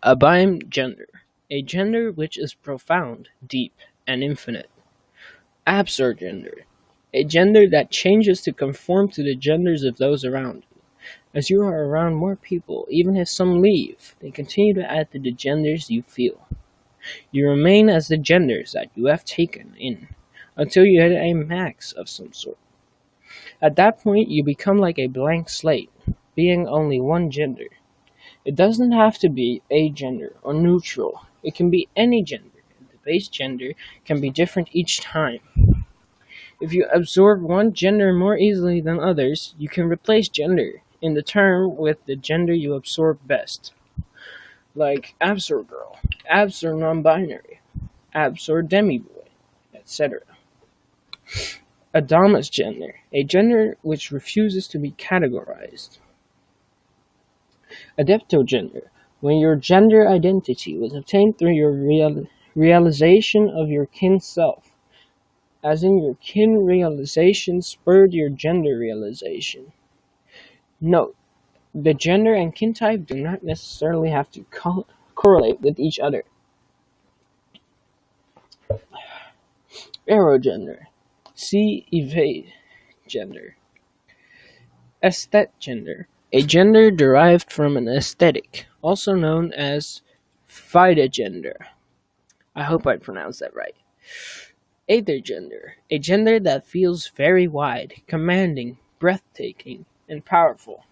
Abime gender, a gender which is profound, deep, and infinite. Absurd gender, a gender that changes to conform to the genders of those around you. As you are around more people, even if some leave, they continue to add to the genders you feel. You remain as the genders that you have taken in, until you hit a max of some sort. At that point, you become like a blank slate, being only one gender. It doesn't have to be agender or neutral. It can be any gender. The base gender can be different each time. If you absorb one gender more easily than others, you can replace gender in the term with the gender you absorb best. Like abs or girl, abs or non-binary, abs or demi-boy, etc. Adamus gender, a gender which refuses to be categorized. Adeptogender, when your gender identity was obtained through your realization of your kin self, as in your kin realization spurred your gender realization. Note, the gender and kin type do not necessarily have to correlate with each other. Erogender, see evade gender. Aesthet gender, a gender derived from an aesthetic, also known as Fida gender. I hope I pronounced that right. Aether gender, a gender that feels very wide, commanding, breathtaking, and powerful.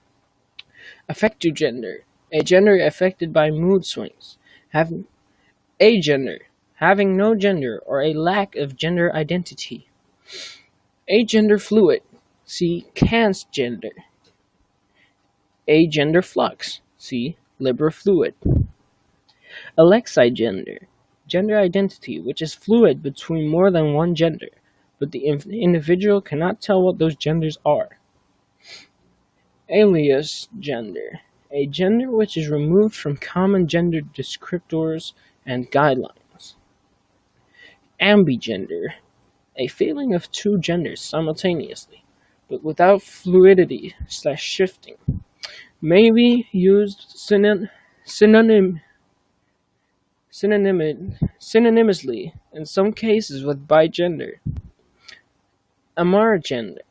Affective gender, a gender affected by mood swings. Agender, having no gender or a lack of gender identity. Agender fluid, see Kant's gender. Agender flux, see Libra fluid. Alexi gender, gender identity which is fluid between more than one gender, but the individual cannot tell what those genders are. Alias gender, a gender which is removed from common gender descriptors and guidelines. Ambigender, a feeling of two genders simultaneously, but without fluidity/shifting. May be used synonymously in some cases with bigender. Amargender,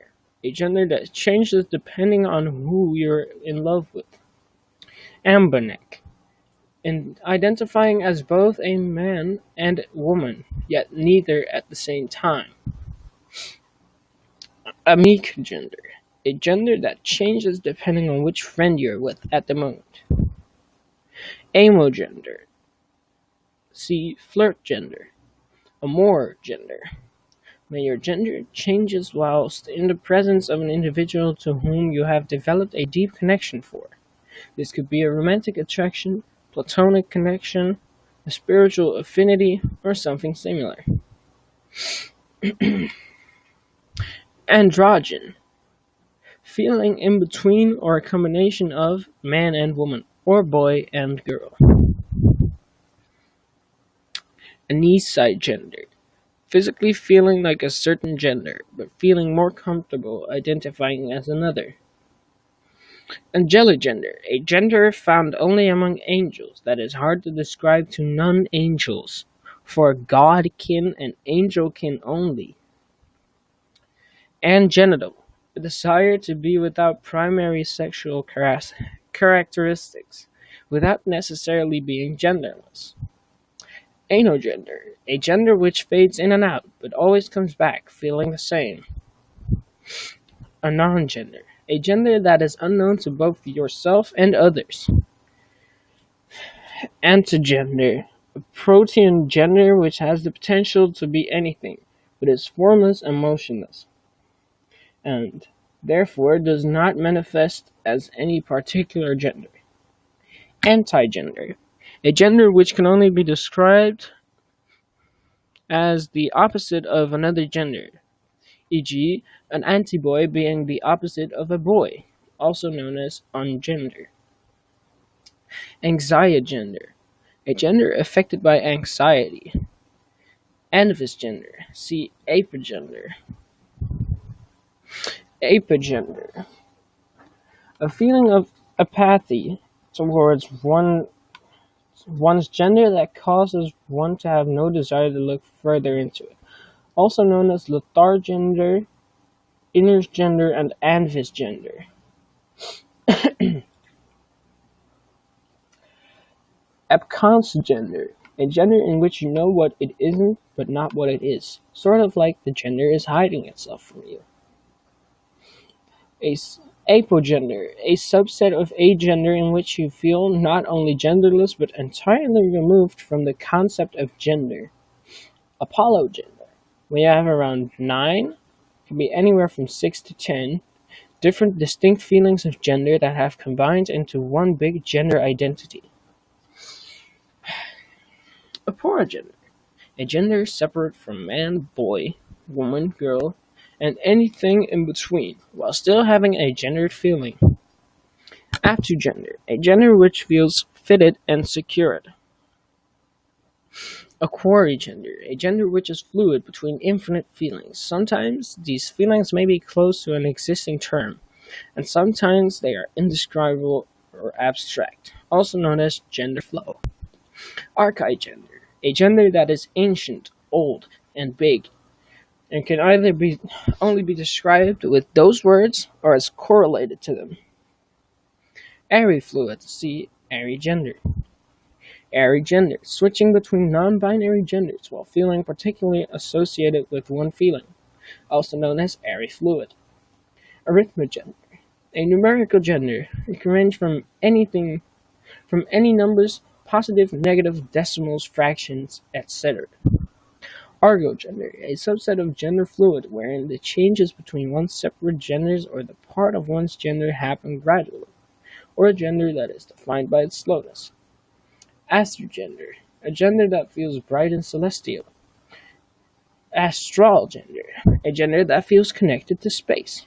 a gender that changes depending on who you're in love with. Ambinek, in identifying as both a man and woman, yet neither at the same time. Amic gender, a gender that changes depending on which friend you're with at the moment. Amogender, see flirt gender. Amour gender, may your gender changes whilst in the presence of an individual to whom you have developed a deep connection for. This could be a romantic attraction, platonic connection, a spiritual affinity, or something similar. Androgen, feeling in between or a combination of man and woman, or boy and girl. Aniside gender, physically feeling like a certain gender, but feeling more comfortable identifying as another. Angelic gender, a gender found only among angels that is hard to describe to non-angels, for godkin and angelkin only. Angenital, a desire to be without primary sexual characteristics, without necessarily being genderless. Anogender, a gender which fades in and out, but always comes back feeling the same. A non-gender, a gender that is unknown to both yourself and others. Antigender, a protean gender which has the potential to be anything, but is formless and motionless, and therefore does not manifest as any particular gender. Antigender, a gender which can only be described as the opposite of another gender, e.g., an anti-boy being the opposite of a boy, also known as ungender. Anxiogender, a gender affected by anxiety. Anvis gender, see apogender. Apogender, a feeling of apathy one's gender that causes one to have no desire to look further into it, also known as Lothar gender, Inner's gender, and Anvis gender. Epcon's gender, a gender in which you know what it isn't, but not what it is, sort of like the gender is hiding itself from you. Apogender, a subset of agender in which you feel not only genderless but entirely removed from the concept of gender. Apologender, when you have around 9, can be anywhere from 6 to 10, different distinct feelings of gender that have combined into one big gender identity. Aporogender, a gender separate from man, boy, woman, girl, and anything in between, while still having a gendered feeling. Aptogender, a gender which feels fitted and secured. Aquarigender, a gender which is fluid between infinite feelings. Sometimes these feelings may be close to an existing term, and sometimes they are indescribable or abstract, also known as gender flow. Archigender, a gender that is ancient, old, and big, and can either only be described with those words or as correlated to them. Arifluid, see arigender. Arigender, switching between non-binary genders while feeling particularly associated with one feeling, also known as arifluid. Arithmogender, a numerical gender. It can range from any numbers, positive, negative, decimals, fractions, etc. Argogender, a subset of gender fluid wherein the changes between one's separate genders or the part of one's gender happen gradually, or a gender that is defined by its slowness. Astrogender, a gender that feels bright and celestial. Astral gender, a gender that feels connected to space.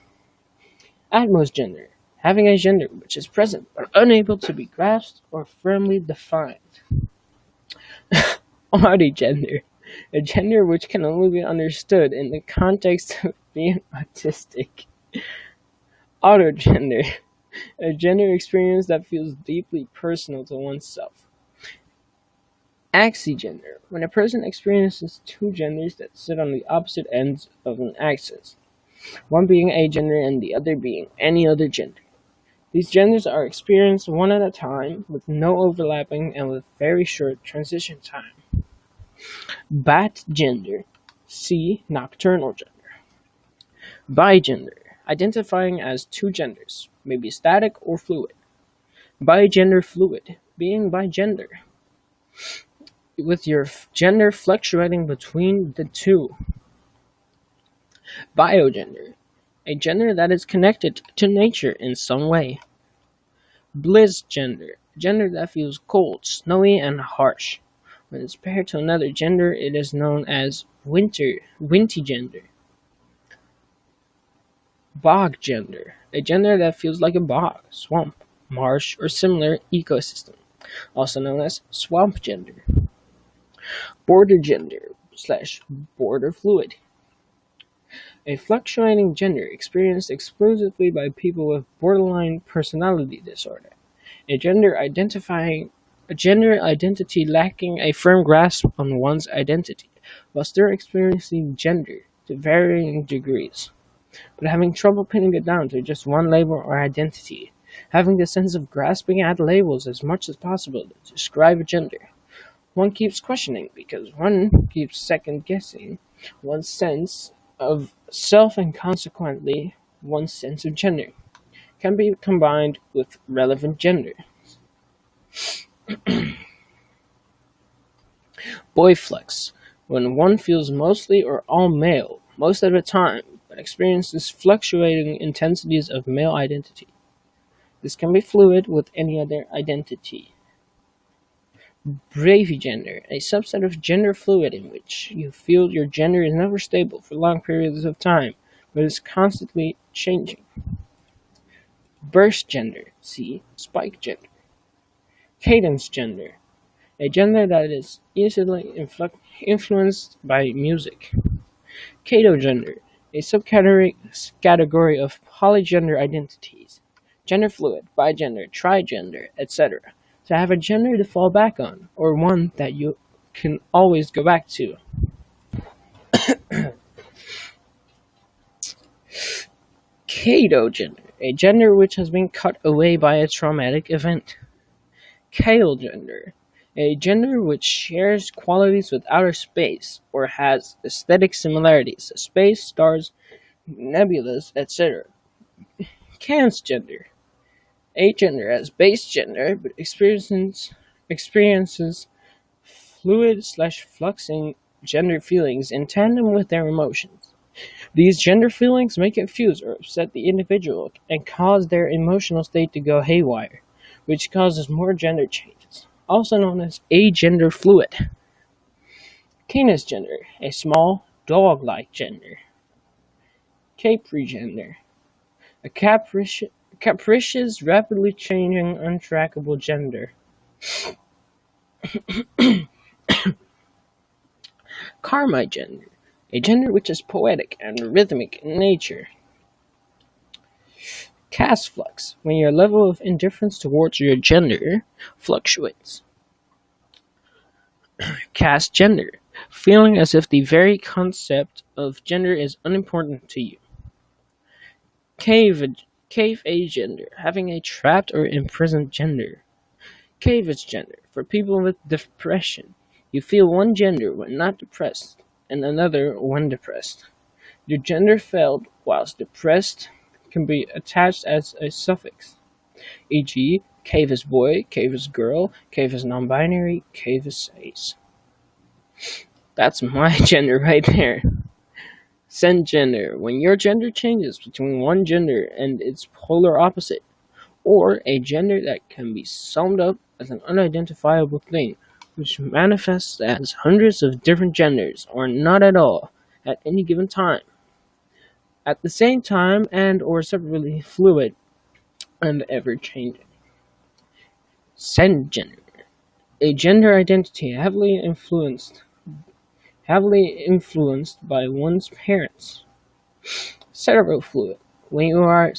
Atmos gender, having a gender which is present but unable to be grasped or firmly defined. Autigender, a gender which can only be understood in the context of being autistic. Autogender, a gender experience that feels deeply personal to oneself. Axigender, when a person experiences two genders that sit on the opposite ends of an axis, one being a gender and the other being any other gender. These genders are experienced one at a time, with no overlapping and with very short transition time. Bat gender, see nocturnal gender. Bigender, identifying as two genders, may be static or fluid. Bigender fluid, being bigender, with your gender fluctuating between the two. Biogender, a gender that is connected to nature in some way. Bliss gender, gender that feels cold, snowy, and harsh. When it's paired to another gender, it is known as winty gender. Bog gender, a gender that feels like a bog, swamp, marsh, or similar ecosystem, also known as swamp gender. Border gender / border fluid, a fluctuating gender experienced exclusively by people with borderline personality disorder, a gender identity lacking a firm grasp on one's identity, while still experiencing gender to varying degrees, but having trouble pinning it down to just one label or identity, having the sense of grasping at labels as much as possible to describe a gender. One keeps questioning because one keeps second-guessing one's sense of self and consequently one's sense of gender can be combined with relevant gender. Boyflex, when one feels mostly or all male most of the time, but experiences fluctuating intensities of male identity. This can be fluid with any other identity. Bravigender, a subset of gender fluid in which you feel your gender is never stable for long periods of time, but is constantly changing. Burst gender, see spike gender. Cadence gender, a gender that is easily influenced by music. Catogender, a subcategory of polygender identities. Gender fluid, bigender, trigender, etc., To have a gender to fall back on, or one that you can always go back to. Kato gender, a gender which has been cut away by a traumatic event. Kale gender, a gender which shares qualities with outer space or has aesthetic similarities to space, stars, nebulas, etc. Transgender, a gender as base gender but experiences fluid/fluxing gender feelings in tandem with their emotions. These gender feelings may confuse or upset the individual and cause their emotional state to go haywire, which causes more gender changes, also known as agender fluid. Canis gender, a small, dog-like gender. Capri gender, a capricious, rapidly changing, untrackable gender. Karmite gender, a gender which is poetic and rhythmic in nature. Caste flux, when your level of indifference towards your gender fluctuates. Caste gender, feeling as if the very concept of gender is unimportant to you. Cave agender, having a trapped or imprisoned gender. Cavage gender, for people with depression. You feel one gender when not depressed, and another when depressed. Your gender failed whilst depressed can be attached as a suffix, e.g., cave is boy, cave is girl, cave is non-binary, cave is ace. That's my gender right there. Gender, when your gender changes between one gender and its polar opposite, or a gender that can be summed up as an unidentifiable thing, which manifests as hundreds of different genders, or not at all, at any given time. At the same time and or separately fluid and ever-changing. Gender, a gender identity heavily influenced by one's parents. Fluid, when you are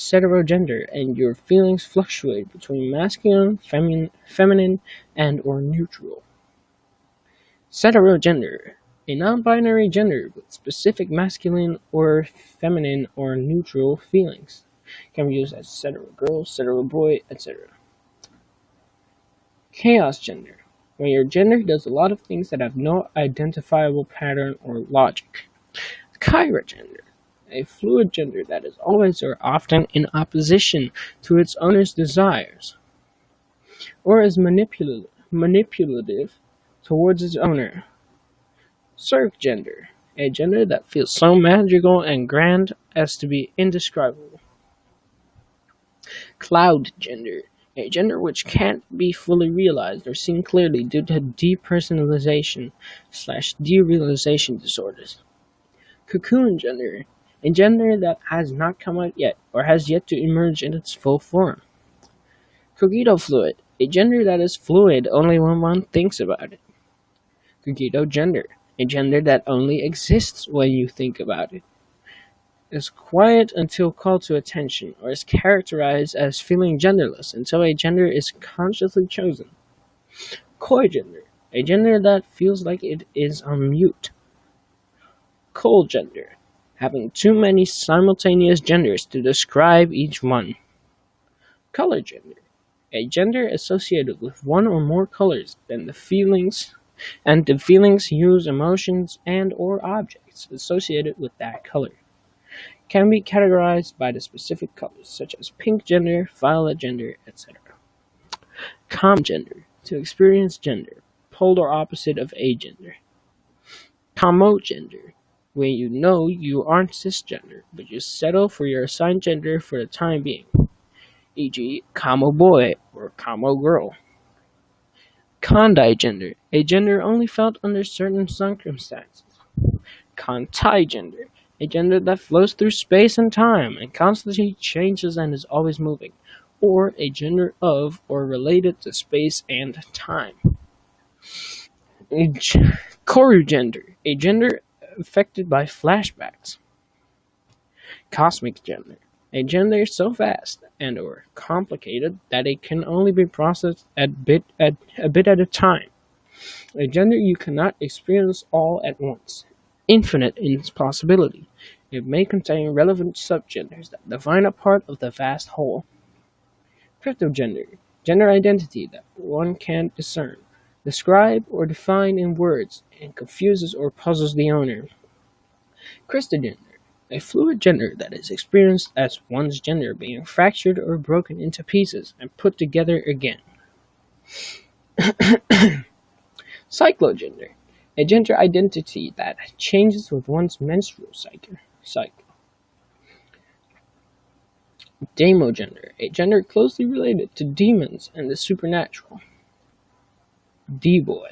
gender and your feelings fluctuate between masculine, feminine, and or neutral. Gender, a non-binary gender with specific masculine or feminine or neutral feelings. Can be used as girl, boy, etc. Chaos gender, where your gender does a lot of things that have no identifiable pattern or logic. Kyra gender, a fluid gender that is always or often in opposition to its owner's desires, or is manipulative towards its owner. Surf gender, a gender that feels so magical and grand as to be indescribable. Cloud gender, a gender which can't be fully realized or seen clearly due to depersonalization/derealization disorders. Cocoon gender, a gender that has not come out yet or has yet to emerge in its full form. Cogito fluid, a gender that is fluid only when one thinks about it. Cogito gender, a gender that only exists when you think about it. Is quiet until called to attention, or is characterized as feeling genderless until a gender is consciously chosen. Coy gender, a gender that feels like it is on mute. Cold gender, having too many simultaneous genders to describe each one. Color gender, a gender associated with one or more colors than the feelings, use emotions and or objects associated with that color. Can be categorized by the specific colors, such as pink gender, violet gender, etc. Com gender, to experience gender, polar opposite of agender. Commo gender, where you know you aren't cisgender, but you settle for your assigned gender for the time being, e.g., commo boy or commo girl. Kondai gender, a gender only felt under certain circumstances. Kontai gender, a gender that flows through space and time and constantly changes and is always moving, or a gender of or related to space and time. Koru gender, a gender affected by flashbacks. Cosmic gender, A gender so vast and or complicated that it can only be processed a bit at a time. A gender you cannot experience all at once. Infinite in its possibility. It may contain relevant subgenders that define a part of the vast whole. Cryptogender. Gender identity that one can't discern, describe, or define in words, and confuses or puzzles the owner. Christogender. A fluid gender that is experienced as one's gender being fractured or broken into pieces and put together again. Cyclogender. A gender identity that changes with one's menstrual cycle. Demogender. A gender closely related to demons and the supernatural. D-boy.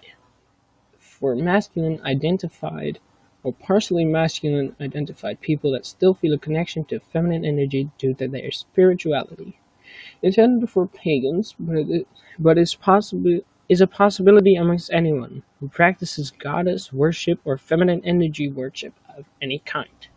For masculine identified or partially masculine identified people that still feel a connection to feminine energy due to their spirituality. Intended for pagans, but is a possibility amongst anyone who practices goddess worship or feminine energy worship of any kind.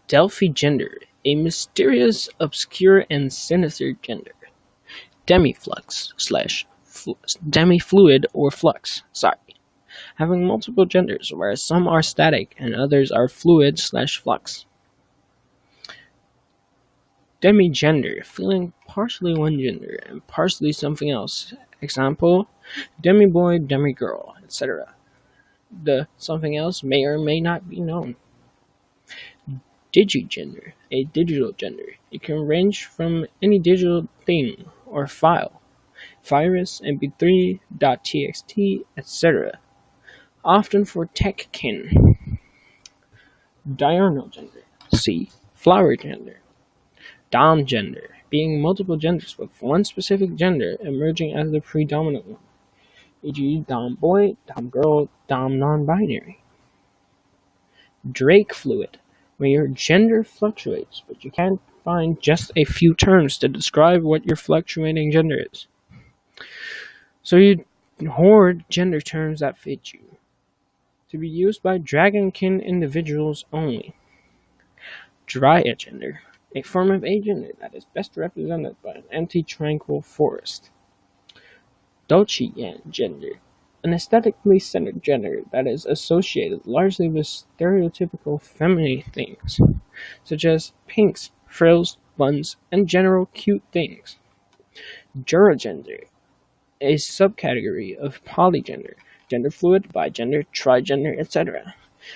Delphi gender, a mysterious, obscure, and sinister gender. Demifluid or flux, having multiple genders, whereas some are static and others are fluid/flux. Demigender, feeling partially one gender and partially something else. Example, demi-boy, demi-girl, etc. The something else may or may not be known. Digigender, a digital gender. It can range from any digital thing or file, virus, mp3, .txt, etc. Often for tech kin. Diurnal gender, flower gender. Dom gender, being multiple genders with one specific gender emerging as the predominant one, e.g. dom boy, dom girl, dom non-binary. Drake fluid, where your gender fluctuates, but you can't find just a few terms to describe what your fluctuating gender is. So you hoard gender terms that fit you, to be used by dragonkin individuals only. Dryad gender, a form of agender that is best represented by an empty tranquil forest. Dolce gender, an aesthetically centered gender that is associated largely with stereotypical feminine things, such as pinks, frills, buns, and general cute things. Duragender, a subcategory of polygender, gender fluid, bigender, trigender, etc.,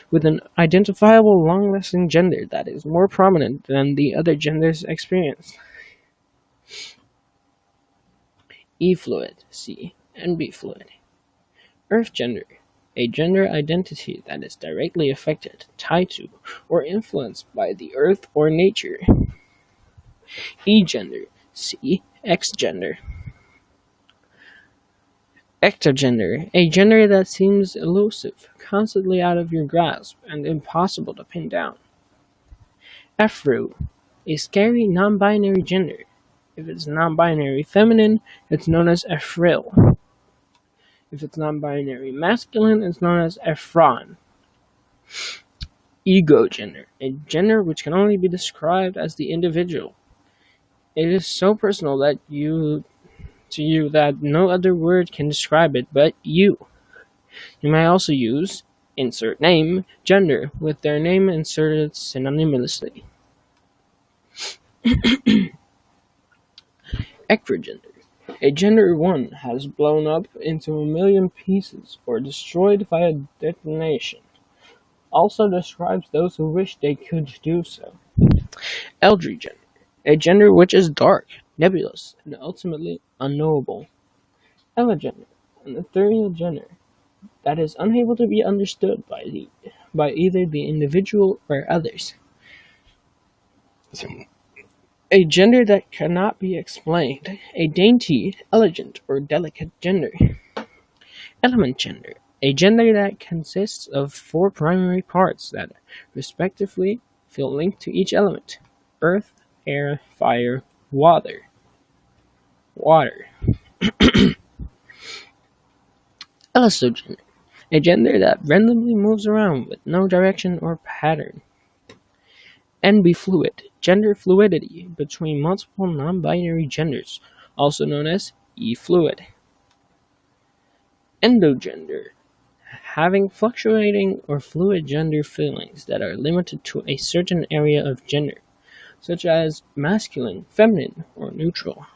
with an identifiable long-lasting gender that is more prominent than the other genders experienced. E-fluid, and B-fluid. Earth gender, a gender identity that is directly affected, tied to, or influenced by the earth or nature. E-gender, X-gender. Ectogender, a gender that seems elusive, constantly out of your grasp, and impossible to pin down. Fru, a scary non-binary gender. If it's non-binary feminine, it's known as Efril. If it's non-binary masculine, it's known as Ephron. Ego gender, a gender which can only be described as the individual. It is so personal to you that no other word can describe it but you. You may also use insert name, gender, with their name inserted synonymously. Ectogender, a gender one has blown up into a million pieces or destroyed via detonation. Also describes those who wish they could do so. Eldry gender, a gender which is dark, nebulous, and ultimately unknowable. Elagender, an ethereal gender that is unable to be understood by either the individual or others. A gender that cannot be explained, a dainty, elegant, or delicate gender. Element gender, a gender that consists of 4 primary parts that, respectively, feel linked to each element: earth, air, fire, water. Elastogender, A gender that randomly moves around with no direction or pattern. NB-fluid, gender fluidity between multiple non-binary genders, also known as E-fluid. Endogender, having fluctuating or fluid gender feelings that are limited to a certain area of gender, such as masculine, feminine, or neutral,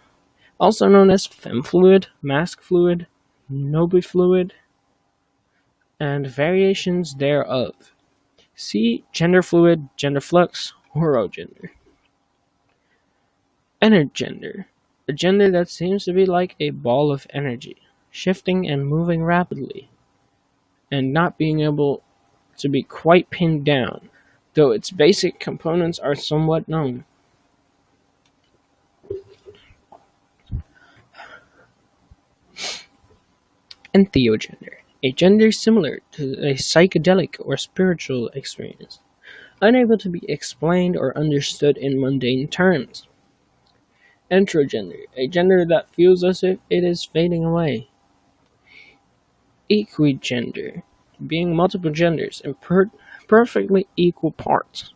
also known as femfluid, maskfluid, nobifluid, and variations thereof. See gender fluid, gender flux, horogender. Energender, a gender that seems to be like a ball of energy, shifting and moving rapidly, and not being able to be quite pinned down, though its basic components are somewhat known. Entheogender, a gender similar to a psychedelic or spiritual experience, unable to be explained or understood in mundane terms. Entrogender, a gender that feels as if it is fading away. Equigender, being multiple genders in perfectly equal parts.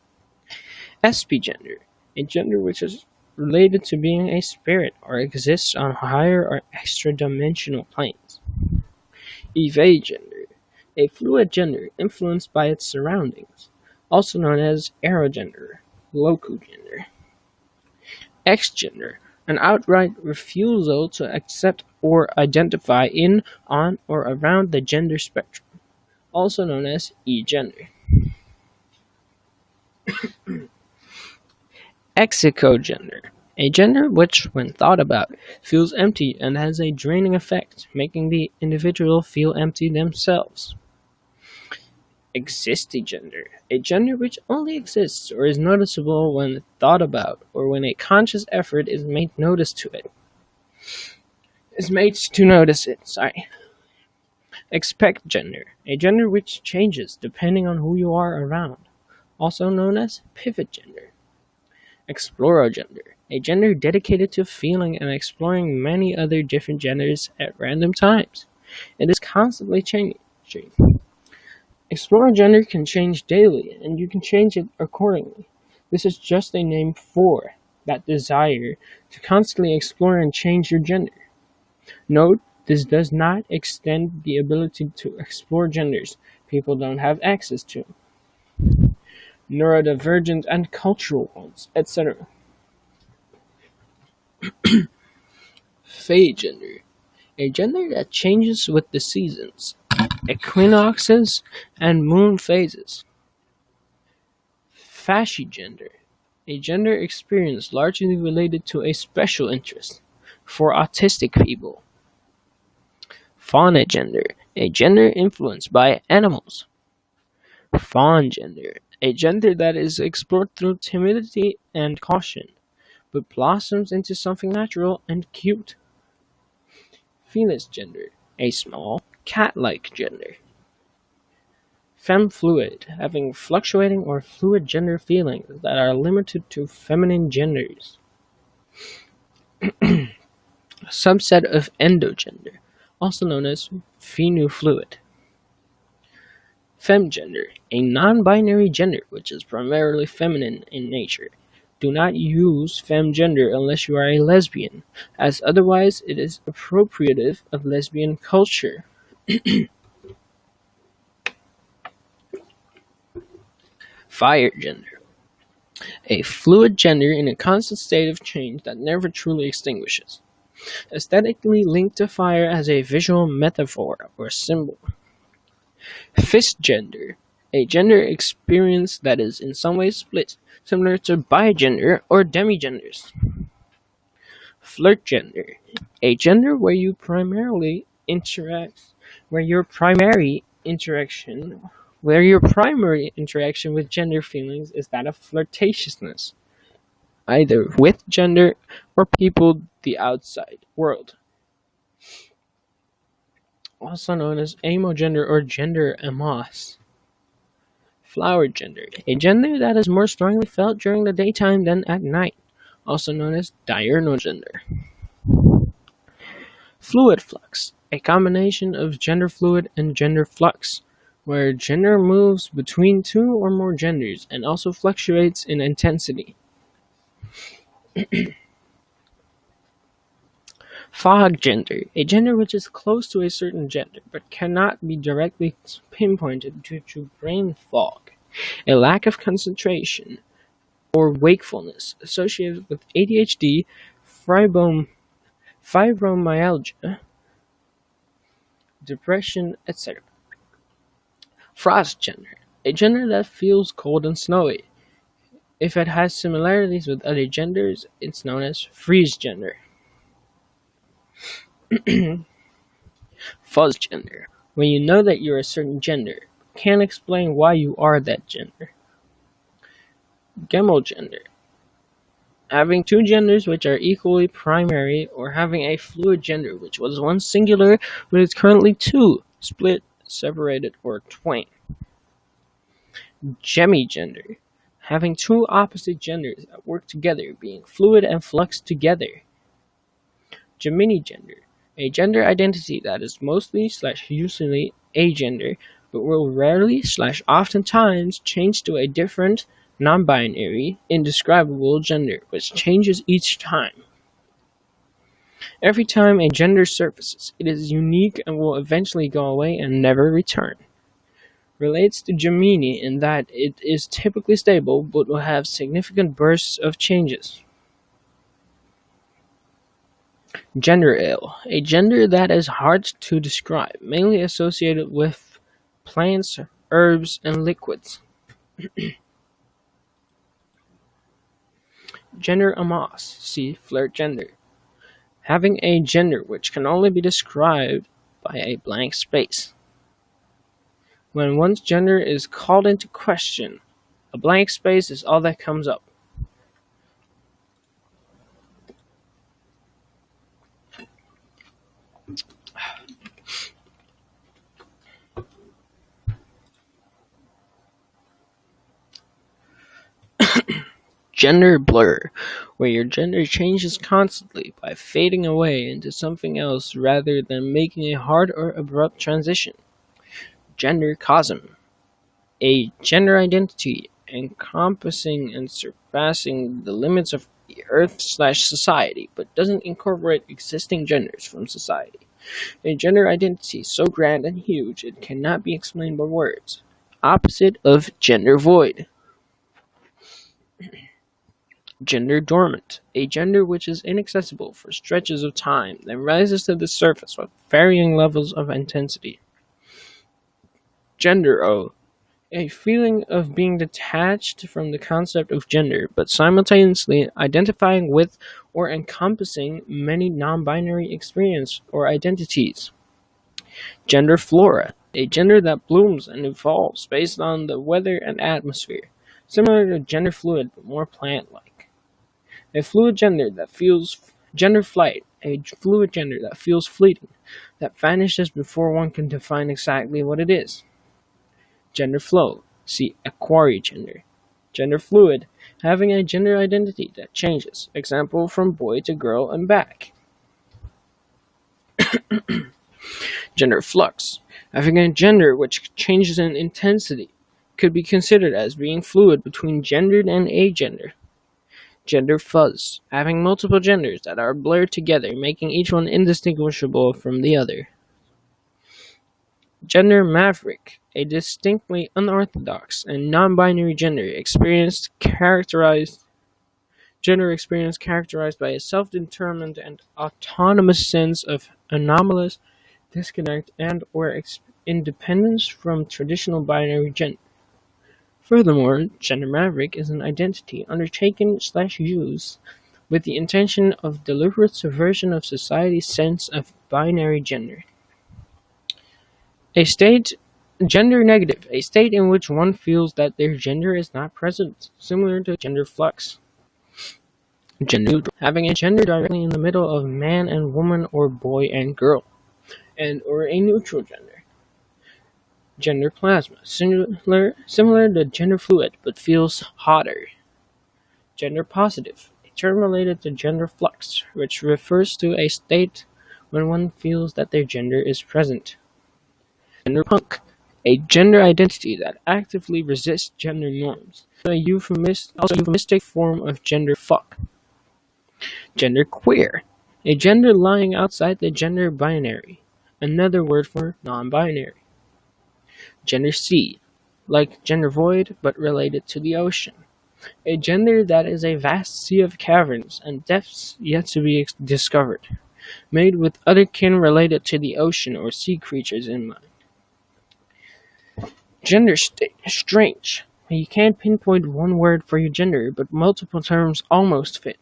Spgender, a gender which is related to being a spirit or exists on higher or extra-dimensional planes. Evagender, a fluid gender influenced by its surroundings, also known as erogender, locogender. Xgender, an outright refusal to accept or identify in, on, or around the gender spectrum, also known as E-gender. Exicogender, a gender which, when thought about, feels empty and has a draining effect, making the individual feel empty themselves. Existigender, a gender which only exists or is noticeable when thought about or when a conscious effort is made to notice it. Expectgender, a gender which changes depending on who you are around, also known as pivot gender. Explorogender, a gender dedicated to feeling and exploring many other different genders at random times. It is constantly changing. Explorer gender can change daily, and you can change it accordingly. This is just a name for that desire to constantly explore and change your gender. Note, this does not extend the ability to explore genders people don't have access to, neurodivergent and cultural ones, etc. Phagender, a gender that changes with the seasons, equinoxes, and moon phases. Fashigender, a gender experience largely related to a special interest for autistic people. Faunagender, a gender influenced by animals. Faungender, a gender that is explored through timidity and caution, but blossoms into something natural and cute. Felis gender, a small, cat-like gender. Femfluid, having fluctuating or fluid gender feelings that are limited to feminine genders. A subset of endogender, also known as femufluid. Femgender, a non-binary gender which is primarily feminine in nature. Do not use femgender unless you are a lesbian, as otherwise it is appropriative of lesbian culture. Fire gender, a fluid gender in a constant state of change that never truly extinguishes, aesthetically linked to fire as a visual metaphor or symbol. Fist gender, a gender experience that is in some ways split, similar to bigender or demigenders. Flirt gender, a gender where your primary interaction with gender feelings is that of flirtatiousness, either with gender or people the outside world. Also known as amogender or gender amos. Flower gender, a gender that is more strongly felt during the daytime than at night, also known as diurnal gender. Fluid flux, a combination of gender fluid and gender flux, where gender moves between two or more genders and also fluctuates in intensity. Fog gender, a gender which is close to a certain gender but cannot be directly pinpointed due to brain fog, a lack of concentration or wakefulness associated with ADHD, fibromyalgia, depression, etc. Frost gender, a gender that feels cold and snowy. If it has similarities with other genders, it's known as freeze gender. Fuzz gender, when you know that you're a certain gender, but can't explain why you are that gender. Gemel gender, having two genders which are equally primary, or having a fluid gender which was once singular but is currently two, split, separated, or twain. Gemigender, having two opposite genders that work together, being fluid and flux together. Gemini gender, a gender identity that is mostly/usually agender, but will rarely/oftentimes change to a different, non-binary, indescribable gender, which changes each time. Every time a gender surfaces, it is unique and will eventually go away and never return. Relates to Gemini in that it is typically stable but will have significant bursts of changes. Gender ill, a gender that is hard to describe, mainly associated with plants, herbs, and liquids. Gender amos, see flirt gender. Having a gender which can only be described by a blank space. When one's gender is called into question, a blank space is all that comes up. Gender blur, where your gender changes constantly by fading away into something else rather than making a hard or abrupt transition. Gender chasm, a gender identity encompassing and surpassing the limits of the Earth/society, but doesn't incorporate existing genders from society. A gender identity so grand and huge it cannot be explained by words. Opposite of gender void. Gender dormant, a gender which is inaccessible for stretches of time, then rises to the surface with varying levels of intensity. Gender O, a feeling of being detached from the concept of gender, but simultaneously identifying with or encompassing many non-binary experiences or identities. Gender flora, a gender that blooms and evolves based on the weather and atmosphere, similar to gender fluid but more plant-like. A fluid gender that feels gender flight, a fluid gender that feels fleeting, that vanishes before one can define exactly what it is. Gender flow, see equari gender. Gender fluid, having a gender identity that changes, example from boy to girl and back. Gender flux, having a gender which changes in intensity, could be considered as being fluid between gendered and agender. Gender fuzz, having multiple genders that are blurred together, making each one indistinguishable from the other. Gender maverick, a distinctly unorthodox and non-binary gender experience characterized by a self-determined and autonomous sense of anomalous disconnect and or independence from traditional binary gender. Furthermore, gender maverick is an identity undertaken/used with the intention of deliberate subversion of society's sense of binary gender. Gender negative, a state in which one feels that their gender is not present, similar to gender flux. Gender neutral, having a gender directly in the middle of man and woman or boy and girl, and or a neutral gender. Gender plasma, similar to gender fluid, but feels hotter. Gender positive, a term related to gender flux, which refers to a state when one feels that their gender is present. Gender punk, a gender identity that actively resists gender norms. Also a euphemistic form of gender fuck. Gender queer, a gender lying outside the gender binary. Another word for non-binary. Gender sea, like gender void but related to the ocean. A gender that is a vast sea of caverns and depths yet to be discovered, made with other kin related to the ocean or sea creatures in mind. Gender strange. You can't pinpoint one word for your gender, but multiple terms almost fit.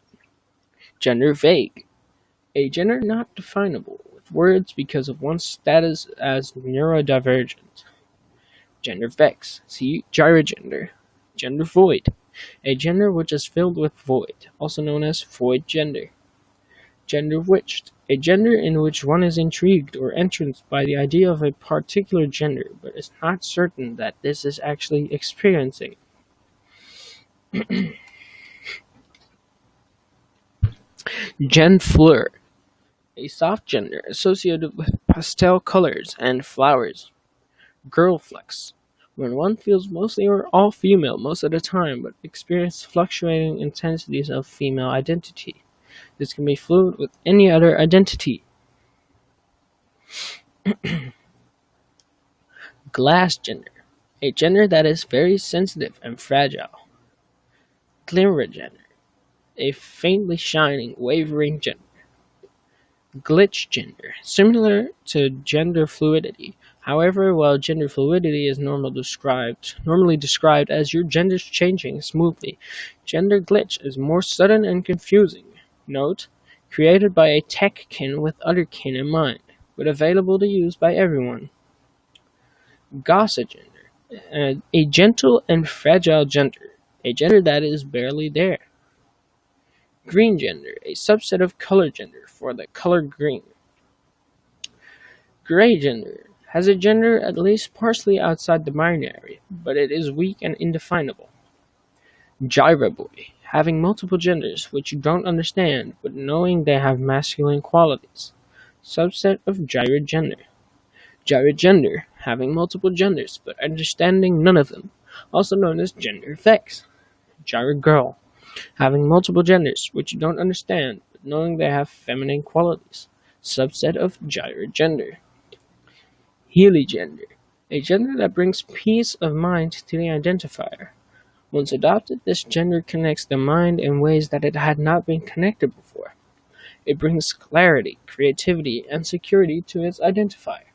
Gender vague. A gender not definable with words because of one's status as neurodivergent. Gender vex. See gyrogender. Gender void. A gender which is filled with void, also known as void gender. Gender witched. A gender in which one is intrigued or entranced by the idea of a particular gender, but is not certain that this is actually experiencing. Gen fleur. A soft gender associated with pastel colors and flowers. Girl flex. When one feels mostly or all female most of the time, but experiences fluctuating intensities of female identity. This can be fluid with any other identity. Glass gender. A gender that is very sensitive and fragile. Glimmer gender. A faintly shining, wavering gender. Glitch gender. Similar to gender fluidity. However, while gender fluidity is normally described as your gender's changing smoothly, gender glitch is more sudden and confusing. Note, created by a tech kin with other kin in mind, but available to use by everyone. Gossa gender. A gentle and fragile gender. A gender that is barely there. Green gender. A subset of color gender for the color green. Gray gender. Has a gender at least partially outside the binary, but it is weak and indefinable. Gyra boy, having multiple genders which you don't understand, but knowing they have masculine qualities. Subset of gyra gender. Gyra gender, having multiple genders, but understanding none of them, also known as gender vex. Gyra girl, having multiple genders which you don't understand, but knowing they have feminine qualities. Subset of gyra gender. Healy gender, a gender that brings peace of mind to the identifier. Once adopted, this gender connects the mind in ways that it had not been connected before. It brings clarity, creativity, and security to its identifier.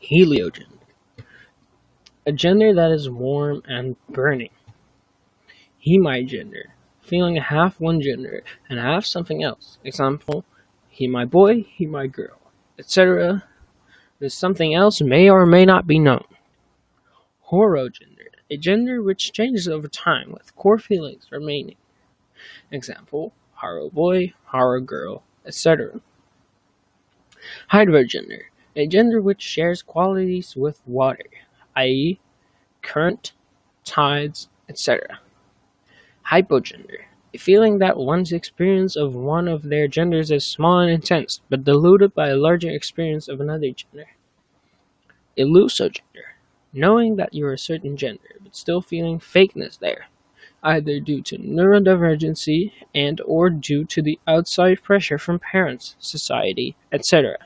Heliogender, a gender that is warm and burning. Hemigender, feeling half one gender and half something else. Example, he my boy, he my girl, etc. This something else may or may not be known. Horogender, a gender which changes over time with core feelings remaining. Example, haro boy, haro girl, etc. Hydrogender, a gender which shares qualities with water, i.e., current, tides, etc. Hypogender, a feeling that one's experience of one of their genders is small and intense, but diluted by a larger experience of another gender. Illusogender, knowing that you're a certain gender, but still feeling fakeness there, either due to neurodivergency and or due to the outside pressure from parents, society, etc.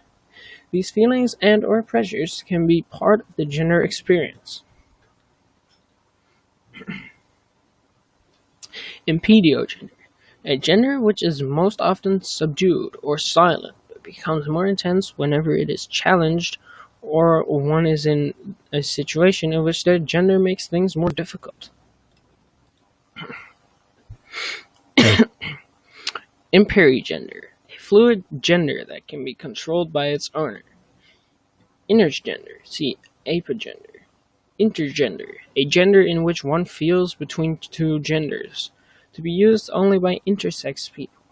These feelings and or pressures can be part of the gender experience. Impediogender, a gender which is most often subdued or silent, but becomes more intense whenever it is challenged or one is in a situation in which their gender makes things more difficult. Imperigender, a fluid gender that can be controlled by its owner. Intergender, see apogender. Intergender, a gender in which one feels between two genders, to be used only by intersex people.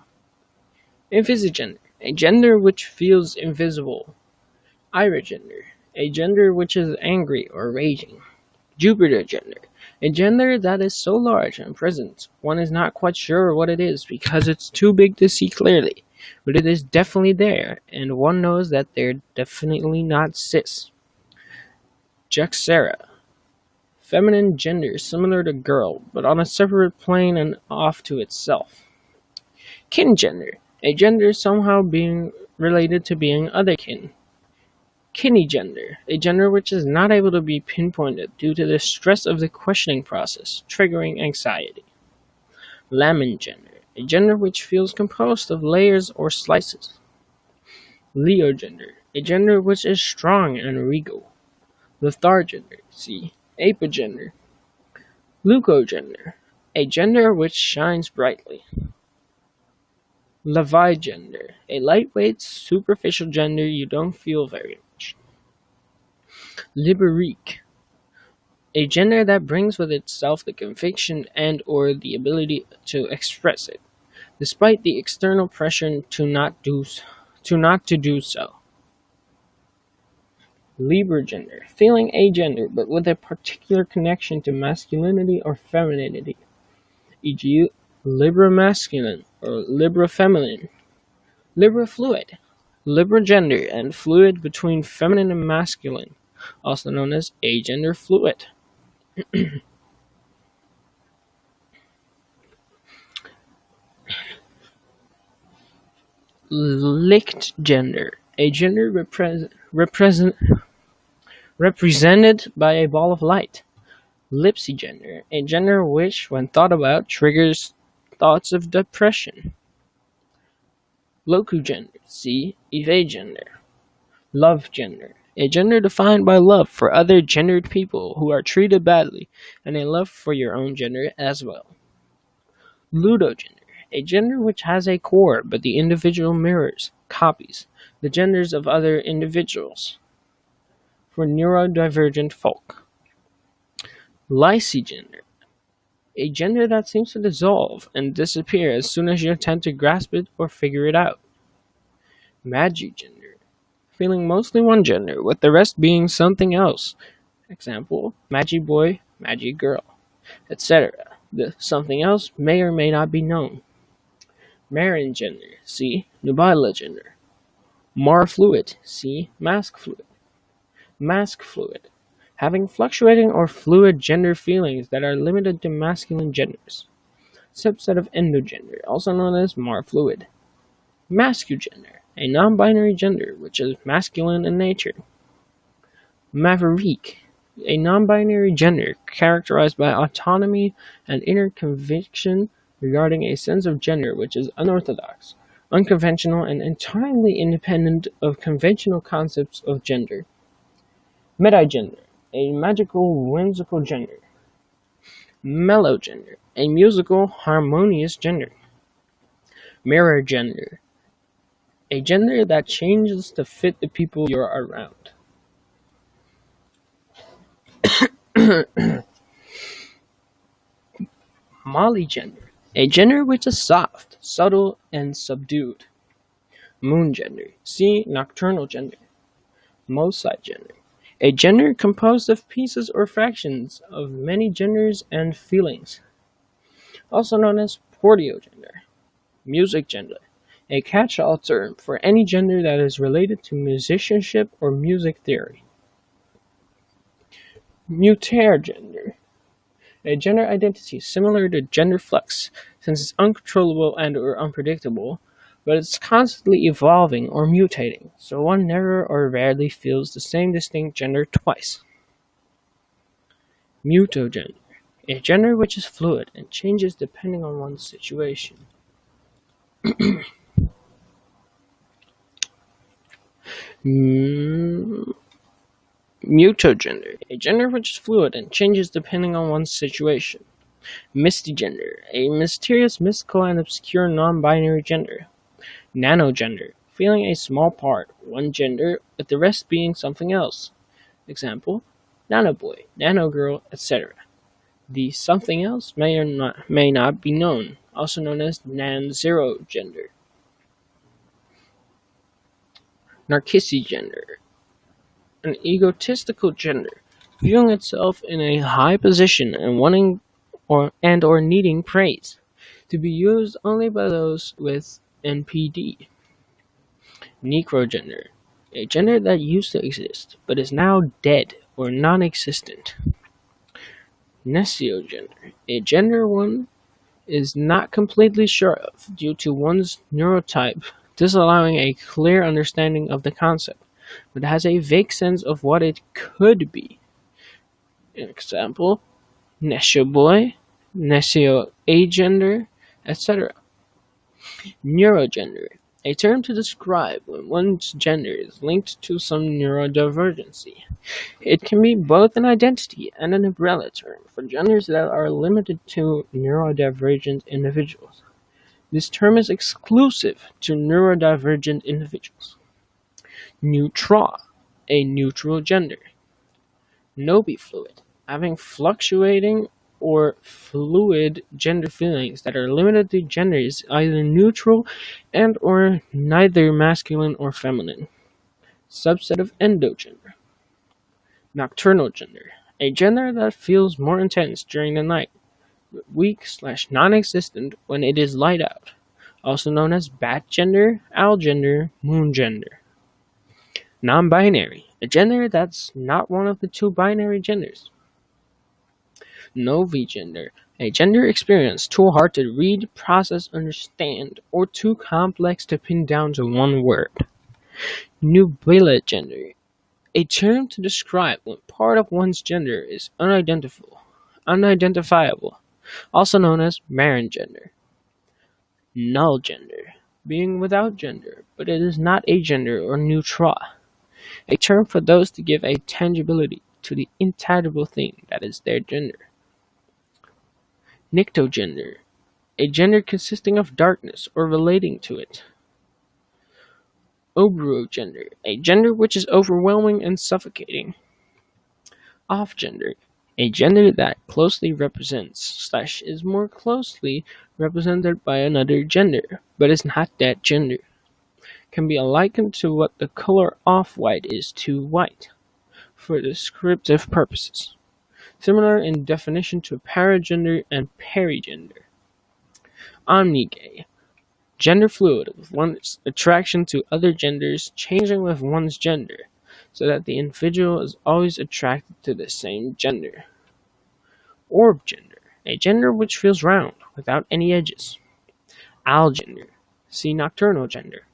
Invisigender, a gender which feels invisible. Irogender, a gender which is angry or raging. Jupiter gender. A gender that is so large and present, one is not quite sure what it is because it's too big to see clearly. But it is definitely there, and one knows that they're definitely not cis. Jexera. Feminine gender similar to girl, but on a separate plane and off to itself. Kin gender. A gender somehow being related to being otherkin. Kinny gender, a gender which is not able to be pinpointed due to the stress of the questioning process, triggering anxiety. Lamin gender, a gender which feels composed of layers or slices. Leo gender, a gender which is strong and regal. Lethar gender, see, apogender. Leuco gender, a gender which shines brightly. Levi gender, a lightweight, superficial gender you don't feel very much. Liberique, a gender that brings with itself the conviction and or the ability to express it, despite the external pressure to not do so. Libra gender, feeling agender but with a particular connection to masculinity or femininity, e.g. Libra masculine or Libra feminine. Libra fluid, Libra gender and fluid between feminine and masculine, also known as agender fluid. Licht gender, a gender represented by a ball of light. Lipsy gender, a gender which, when thought about, triggers thoughts of depression. Loku gender, see, Eve gender. Love gender, a gender defined by love for other gendered people who are treated badly, and a love for your own gender as well. Ludo gender, a gender which has a core, but the individual mirrors, copies, the genders of other individuals. For neurodivergent folk. Lysogender, a gender that seems to dissolve and disappear as soon as you attempt to grasp it or figure it out. Magigender, feeling mostly one gender, with the rest being something else. Example, Magi boy, Magi girl, etc. The something else may or may not be known. Marin gender, see, Nubila gender. Mar fluid, see, mask fluid. Mask fluid, having fluctuating or fluid gender feelings that are limited to masculine genders. Subset of endogender, also known as Mar fluid. Mascugender, a non-binary gender which is masculine in nature. Maverick, a non-binary gender characterized by autonomy and inner conviction regarding a sense of gender which is unorthodox, unconventional, and entirely independent of conventional concepts of gender. Metagender, a magical, whimsical gender. Mellow gender, a musical, harmonious gender. Mirror gender, a gender that changes to fit the people you're around. Molly gender, a gender which is soft, subtle, and subdued. Moon gender, see nocturnal gender. Mosite gender, a gender composed of pieces or fractions of many genders and feelings, also known as portio-gender. Music gender, a catch-all term for any gender that is related to musicianship or music theory. Mutaire gender, a gender identity similar to gender flex, since it's uncontrollable and or unpredictable, but it's constantly evolving or mutating, so one never or rarely feels the same distinct gender twice. Mutogender, a gender which is fluid and changes depending on one's situation. Mutogender, a gender which is fluid and changes depending on one's situation. Mistigender, a mysterious, mystical, and obscure non-binary gender. Nanogender, feeling a small part, one gender, with the rest being something else. Example, nanoboy, nanogirl, etc. The something else may not be known, also known as non-zero gender. Narcissi gender, an egotistical gender, viewing itself in a high position and wanting or needing praise, to be used only by those with NPD. Necrogender, a gender that used to exist but is now dead or non-existent. Nesiogender, a gender one is not completely sure of due to one's neurotype disallowing a clear understanding of the concept, but has a vague sense of what it could be. Example, Nescio boy, Nescio agender, etc. Neurogender, a term to describe when one's gender is linked to some neurodivergency. It can be both an identity and an umbrella term for genders that are limited to neurodivergent individuals. This term is exclusive to neurodivergent individuals. Neutra, a neutral gender. Nobifluid, having fluctuating or fluid gender feelings that are limited to genders either neutral and or neither masculine or feminine. Subset of endogender. Nocturnal gender, a gender that feels more intense during the night, but weak/non-existent when it is light out, also known as bat gender, owl gender, moon gender. Non-binary, a gender that's not one of the two binary genders. Novi gender, a gender experience too hard to read, process, understand, or too complex to pin down to one word. Nubila gender, a term to describe when part of one's gender is unidentifiable, also known as barren gender. Null gender, being without gender, but it is not agender or neutra, a term for those to give a tangibility to the intangible thing that is their gender. Nyctogender, a gender consisting of darkness or relating to it. Obrogender, a gender which is overwhelming and suffocating. Off-gender, a gender that closely represents / is more closely represented by another gender, but is not that gender. Can be likened to what the color off-white is to white, for descriptive purposes. Similar in definition to paragender and perigender. Omnigay, gender fluid with one's attraction to other genders changing with one's gender, so that the individual is always attracted to the same gender. Orb gender, a gender which feels round, without any edges. Owl gender, see nocturnal gender.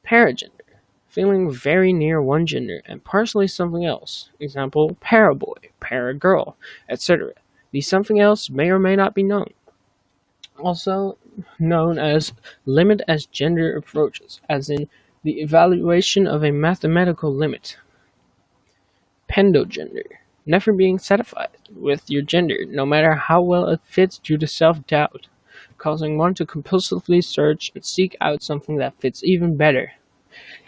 Paragender, feeling very near one gender and partially something else. Example, paraboy, paragirl, etc. The something else may or may not be known. Also known as limit as gender approaches, as in the evaluation of a mathematical limit. Pendogender, never being satisfied with your gender, no matter how well it fits due to self-doubt, causing one to compulsively search and seek out something that fits even better.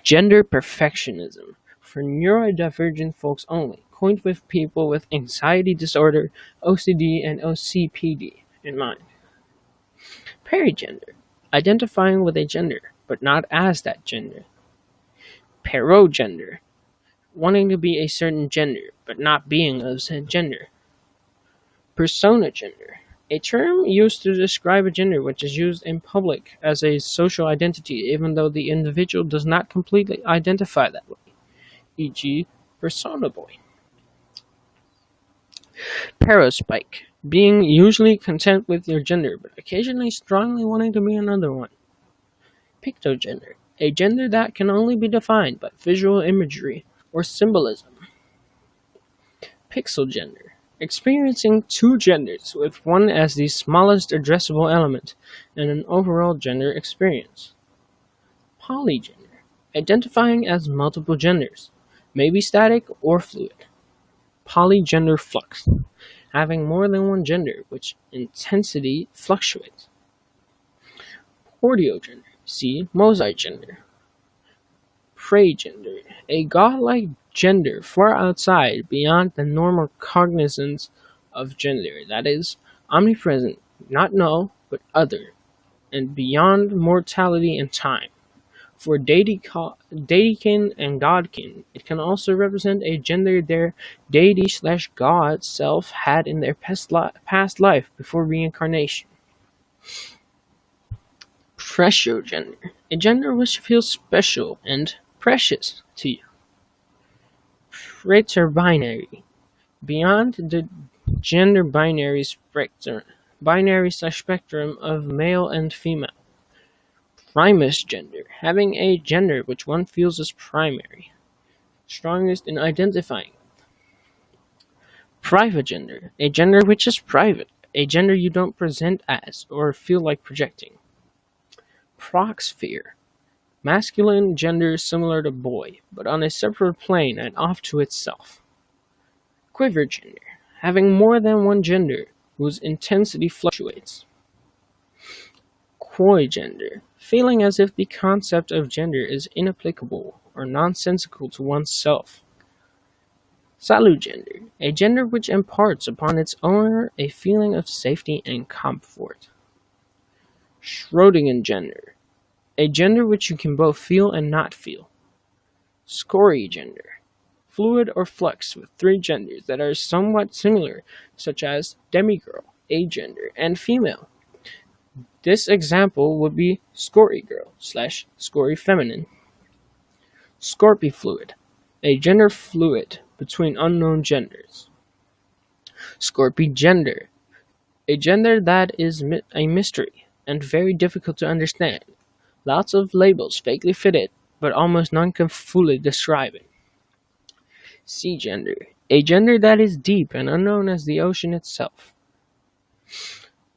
Gender perfectionism, for neurodivergent folks only, coined with people with anxiety disorder, OCD, and OCPD in mind. Perigender, identifying with a gender, but not as that gender. Perogender, wanting to be a certain gender, but not being of said gender. Persona gender, a term used to describe a gender which is used in public as a social identity, even though the individual does not completely identify that way, e.g., persona boy. Paraspike, being usually content with your gender, but occasionally strongly wanting to be another one. Pictogender, a gender that can only be defined by visual imagery or symbolism. Pixel gender, experiencing two genders with one as the smallest addressable element and an overall gender experience. Polygender, identifying as multiple genders, may be static or fluid. Polygender flux, having more than one gender which intensity fluctuates. Portiogender, see Mosaic gender. Pragender, a godlike gender far outside beyond the normal cognizance of gender, that is, omnipresent, not null, but other, and beyond mortality and time, For deitykin and godkin, it can also represent a gender their deity/god self had in their past life before reincarnation. Preciogender, a gender which feels special and precious to you. Praeterbinary, beyond the gender binary/spectrum of male and female. Primus gender, having a gender which one feels is primary, strongest in identifying. Private gender, a gender which is private, a gender you don't present as or feel like projecting. Proxphere, masculine gender similar to boy, but on a separate plane and off to itself. Quiver gender, having more than one gender whose intensity fluctuates. Coy gender, feeling as if the concept of gender is inapplicable or nonsensical to oneself. Salugender, a gender which imparts upon its owner a feeling of safety and comfort. Schrödinger gender, a gender which you can both feel and not feel. Scory gender, fluid or flux with three genders that are somewhat similar, such as demigirl, agender, and female. This example would be Scorigirl/Scory feminine. Scorpifluid, a gender fluid between unknown genders. Scorpigender, a gender that is a mystery and very difficult to understand. Lots of labels vaguely fit it, but almost none can fully describe it. Sea gender, a gender that is deep and unknown as the ocean itself.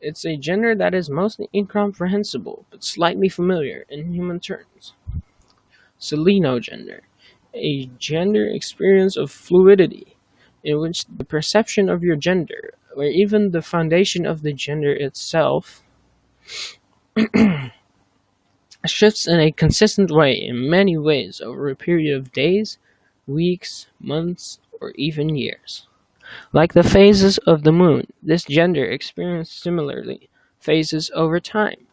It's a gender that is mostly incomprehensible, but slightly familiar in human terms. Selenogender, a gender experience of fluidity, in which the perception of your gender, or even the foundation of the gender itself, shifts in a consistent way in many ways over a period of days, weeks, months, or even years. Like the phases of the moon, this gender experienced similarly phases over time,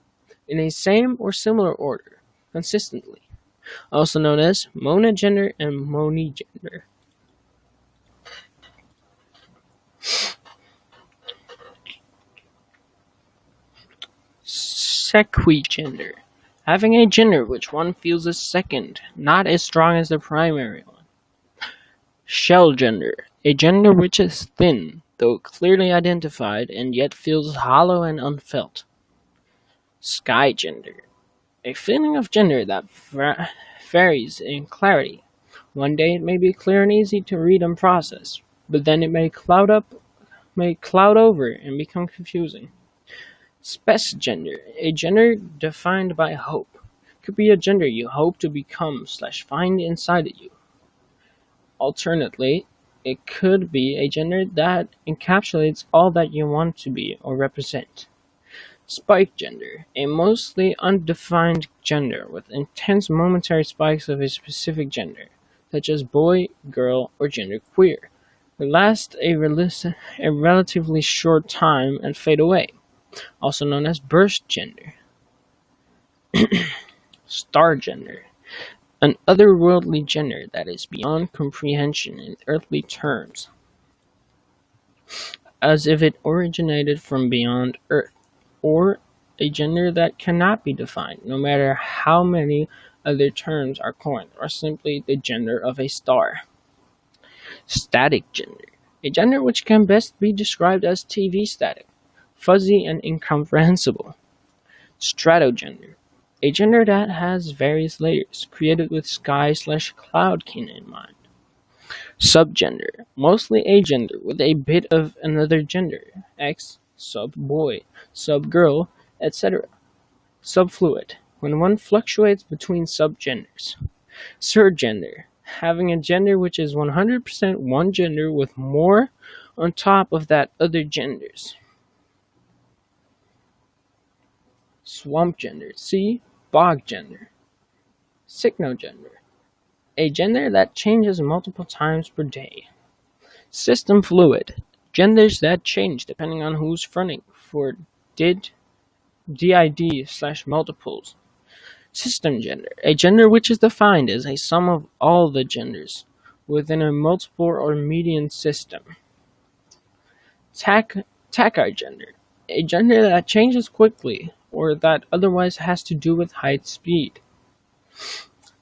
in a same or similar order, consistently, also known as monogender and monigender. Sequigender, having a gender which one feels is second, not as strong as the primary one. Shell gender, a gender which is thin, though clearly identified, and yet feels hollow and unfelt. Sky gender, a feeling of gender that varies in clarity. One day it may be clear and easy to read and process, but then it may cloud over and become confusing. Spec gender, a gender defined by hope. Could be a gender you hope to become/find inside of you. Alternately, it could be a gender that encapsulates all that you want to be or represent. Spike gender, a mostly undefined gender with intense momentary spikes of a specific gender, such as boy, girl, or genderqueer, that last a relatively short time and fade away, also known as burst gender. Star gender, an otherworldly gender that is beyond comprehension in earthly terms, as if it originated from beyond Earth, or a gender that cannot be defined, no matter how many other terms are coined, or simply the gender of a star. Static gender, a gender which can best be described as TV static, fuzzy and incomprehensible. Stratogender, a gender that has various layers, created with sky/cloudkin in mind. Subgender, mostly a gender with a bit of another gender, X, sub-boy, sub-girl, etc. Subfluid, when one fluctuates between subgenders. Surgender, having a gender which is 100% one gender with more on top of that other genders. Swamp gender, see bog gender. Cycnogender, a gender that changes multiple times per day. System fluid, genders that change depending on who's fronting for DID/multiples. System gender, a gender which is defined as a sum of all the genders within a multiple or median system. Tachygender, a gender that changes quickly or that otherwise has to do with height speed.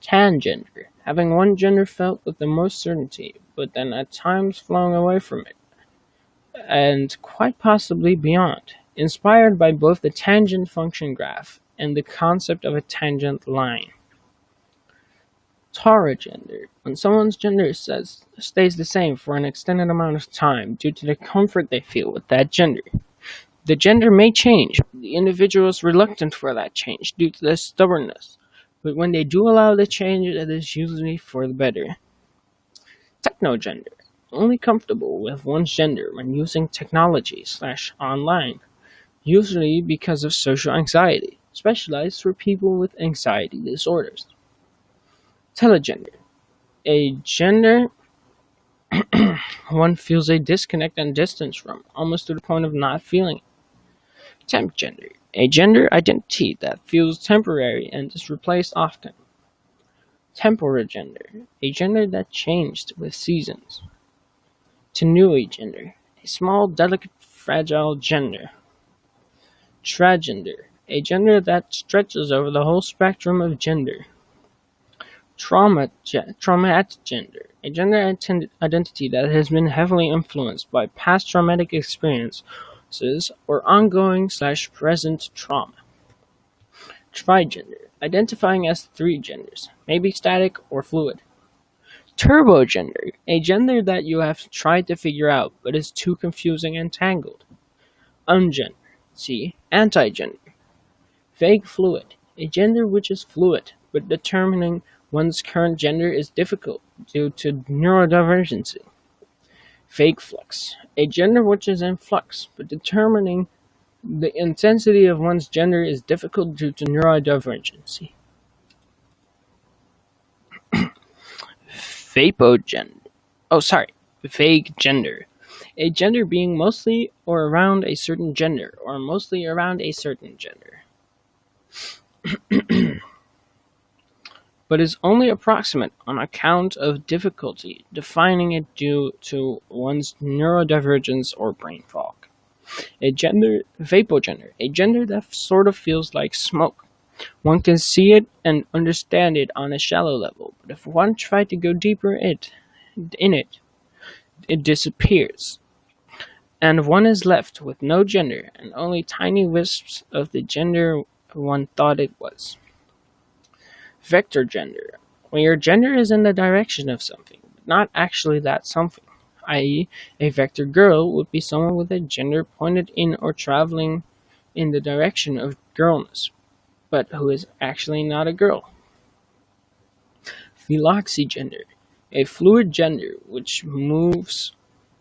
Tangender, having one gender felt with the most certainty, but then at times flowing away from it, and quite possibly beyond, inspired by both the tangent function graph and the concept of a tangent line. Taurogender, when someone's gender stays the same for an extended amount of time due to the comfort they feel with that gender. The gender may change, but the individual is reluctant for that change due to their stubbornness, but when they do allow the change, it is usually for the better. Technogender, only comfortable with one's gender when using technology/online, usually because of social anxiety, specialized for people with anxiety disorders. Telegender, a gender one feels a disconnect and distance from, almost to the point of not feeling it. Temp gender, a gender identity that feels temporary and is replaced often. Temporal gender, a gender that changed with seasons. Tenui gender, a small, delicate, fragile gender. Tragender, a gender that stretches over the whole spectrum of gender. Traumatic gender, a gender identity that has been heavily influenced by past traumatic experiences or ongoing/present trauma. Trigender, identifying as three genders, maybe static or fluid. Turbogender, a gender that you have tried to figure out but is too confusing and tangled. Ungender, see, antigender. Vague fluid, a gender which is fluid, but determining one's current gender is difficult due to neurodivergency. Vague flux, a gender which is in flux, but determining the intensity of one's gender is difficult due to neurodivergency. Vague gender. A gender being mostly or around a certain gender, or mostly around a certain gender. But is only approximate on account of difficulty defining it due to one's neurodivergence or brain fog. Vapogender, a gender that sort of feels like smoke. One can see it and understand it on a shallow level, but if one tries to go deeper in it, it disappears. And one is left with no gender and only tiny wisps of the gender one thought it was. Vector gender, when your gender is in the direction of something, but not actually that something, i.e., a vector girl would be someone with a gender pointed in or traveling in the direction of girlness, but who is actually not a girl. Philoxygender, a fluid gender which moves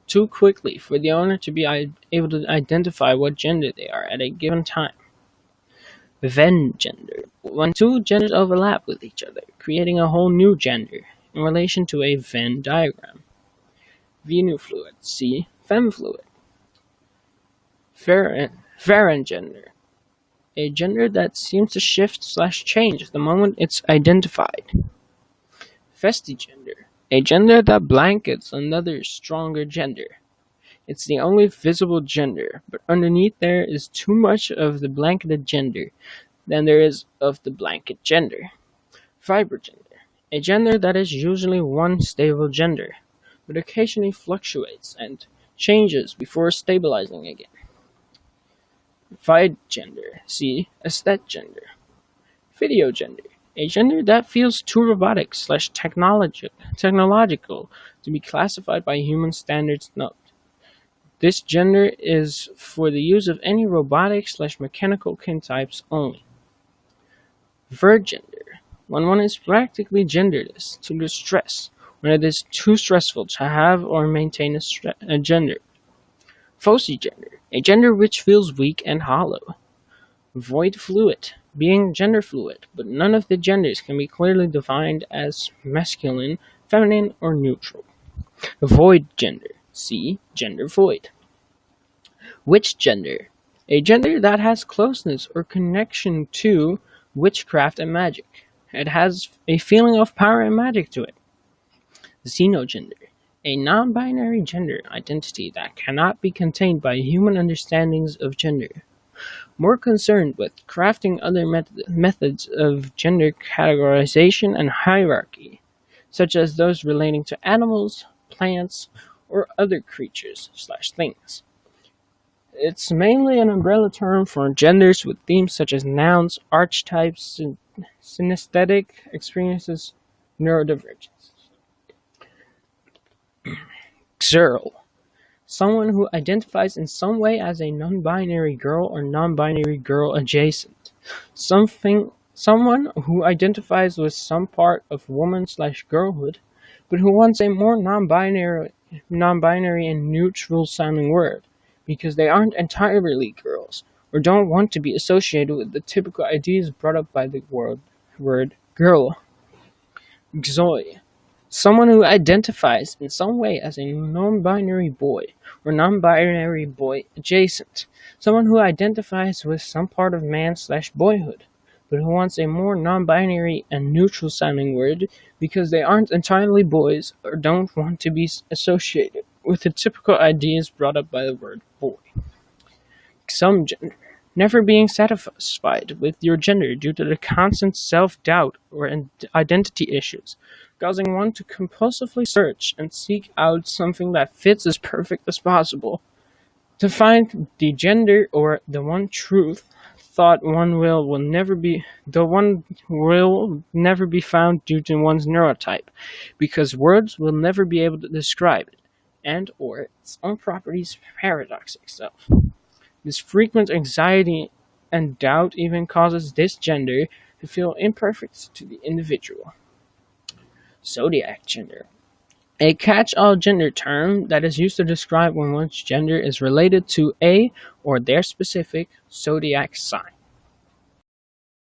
too quickly for the owner to be able to identify what gender they are at a given time. Venn gender, when two genders overlap with each other, creating a whole new gender in relation to a Venn diagram. Venufluid, see femfluid. Varengender, a gender that seems to shift/change the moment it's identified. Vestigender, a gender that blankets another stronger gender. It's the only visible gender, but underneath there is too much of the blanketed gender than there is of the blanket gender. Fibrogender, a gender that is usually one stable gender, but occasionally fluctuates and changes before stabilizing again. Videgender, see aesthetic gender. Videogender, a gender that feels too robotic/technological to be classified by human standards. Note. This gender is for the use of any robotic/mechanical kintypes only. Vergender, when one is practically genderless to distress, when it is too stressful to have or maintain a gender. Fosigender, a gender which feels weak and hollow. Void fluid, being gender fluid, but none of the genders can be clearly defined as masculine, feminine, or neutral. Void gender, see gender void. Witch gender, a gender that has closeness or connection to witchcraft and magic. It has a feeling of power and magic to it. Xenogender, a non-binary gender identity that cannot be contained by human understandings of gender. More concerned with crafting other methods of gender categorization and hierarchy, such as those relating to animals, plants, or other creatures/things. It's mainly an umbrella term for genders with themes such as nouns, archetypes, synesthetic experiences, neurodivergence. Xerl, someone who identifies in some way as a non-binary girl or non-binary girl adjacent. Someone who identifies with some part of woman/girlhood, but who wants a more non-binary and neutral sounding word, because they aren't entirely girls, or don't want to be associated with the typical ideas brought up by the word girl. Xoi, someone who identifies in some way as a non-binary boy or non-binary boy adjacent. Someone who identifies with some part of man/boyhood, but who wants a more non-binary and neutral sounding word because they aren't entirely boys or don't want to be associated with the typical ideas brought up by the word boy. Some gender. Never being satisfied with your gender due to the constant self-doubt or identity issues, causing one to compulsively search and seek out something that fits as perfect as possible. To find the gender or the one truth, thought one will never be found due to one's neurotype, because words will never be able to describe it, and or its own properties paradoxic self. This frequent anxiety and doubt even causes this gender to feel imperfect to the individual. Zodiac gender. A catch-all gender term that is used to describe when one's gender is related to a or their specific zodiac sign.